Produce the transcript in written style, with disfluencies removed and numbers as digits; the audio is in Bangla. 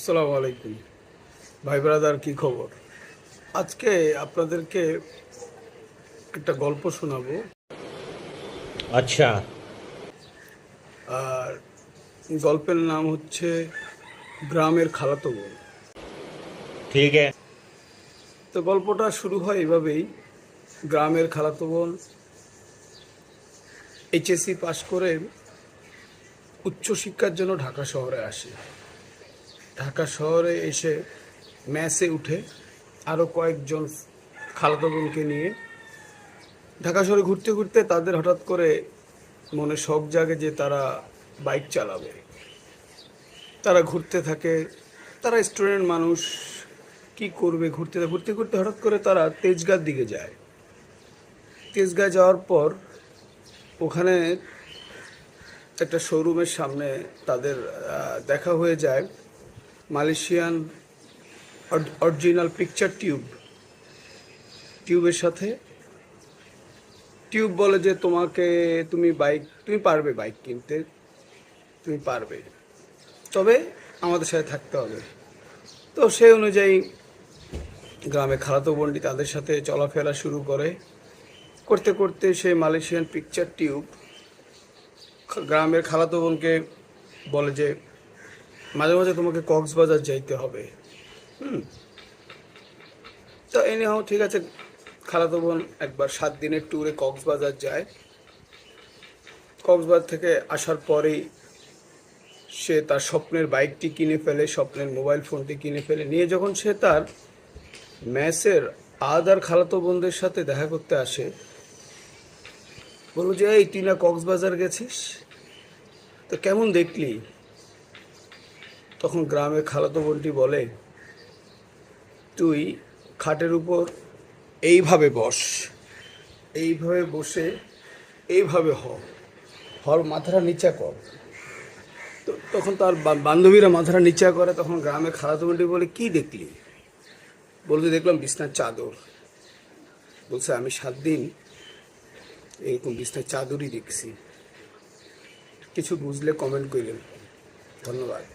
আসসালামু আলাইকুম ভাই ব্রাদার, কি খবর? আজকে আপনাদেরকে একটা গল্প শোনাবো। अच्छा। আর গল্পের নাম হচ্ছে গ্রামের খালাতো বোন। ठीक है। তো গল্পটা শুরু হয় এভাবেই। গ্রামের খালাতো বোন এইচএসসি পাশ করে উচ্চশিক্ষার জন্য ঢাকা শহরে আসে। ঢাকা শহরে এসে ম্যাসে উঠে আরও কয়েকজন খালাতো বোনকে নিয়ে ঢাকা শহরে ঘুরতে ঘুরতে তাদের হঠাৎ করে মনে শখ জাগে যে তারা বাইক চালাবে। তারা ঘুরতে থাকে। তারা স্টুডেন্ট মানুষ, কি করবে? ঘুরতে ঘুরতে ঘুরতে হঠাৎ করে তারা তেজগাঁর দিকে যায়। তেজগাঁ যাওয়ার পর ওখানে একটা শোরুমের সামনে তাদের দেখা হয়ে যায় মালয়েশিয়ান অরিজিনাল পিকচার টিউবের সাথে। টিউব বলে যে তুমি পারবে বাইক কিনতে, তুমি পারবে, তবে আমাদের সাথে থাকতে হবে। তো সেই অনুযায়ী গ্রামে খালাতো বোনটি তাদের সাথে চলাফেরা শুরু করে। করতে করতে সেই মালয়েশিয়ান পিকচার টিউব গ্রামের খালাতো বোনকে বলে যে মাঝে মাঝে তোমাকে কক্সবাজার যাইতে হবে। তো এনিহাও ঠিক আছে, খালাতো বোন একবার 7 দিনের ট্যুরে কক্সবাজার যায়। কক্সবাজার থেকে আসার পরেই সে তার স্বপ্নের বাইকটি কিনে ফেলে, স্বপ্নের মোবাইল ফোনটি কিনে ফেলে নিয়ে যখন সে তার ম্যাসের আদার খালাতো বোনদের সাথে দেখা করতে আসে, বলল যে এই তুই না কক্সবাজার গেছিস, তো কেমন দেখলি? তখন গ্রামের খালাতো বোনটি বলে, তুই খাটের উপর এইভাবে বস, এইভাবে বসে এইভাবে হর মাথাটা নিচা কর। তো তখন তার বান্ধবীরা মাথাটা নিচা করে। তখন গ্রামের খালাতো বোনটি বলে, কি দেখলি? বলতে দেখলাম বিছনার চাদর। বলছে আমি 7 দিন এরকম বিছনার চাদরই দেখছি। কিছু বুঝলে কমেন্ট করিলেন। ধন্যবাদ।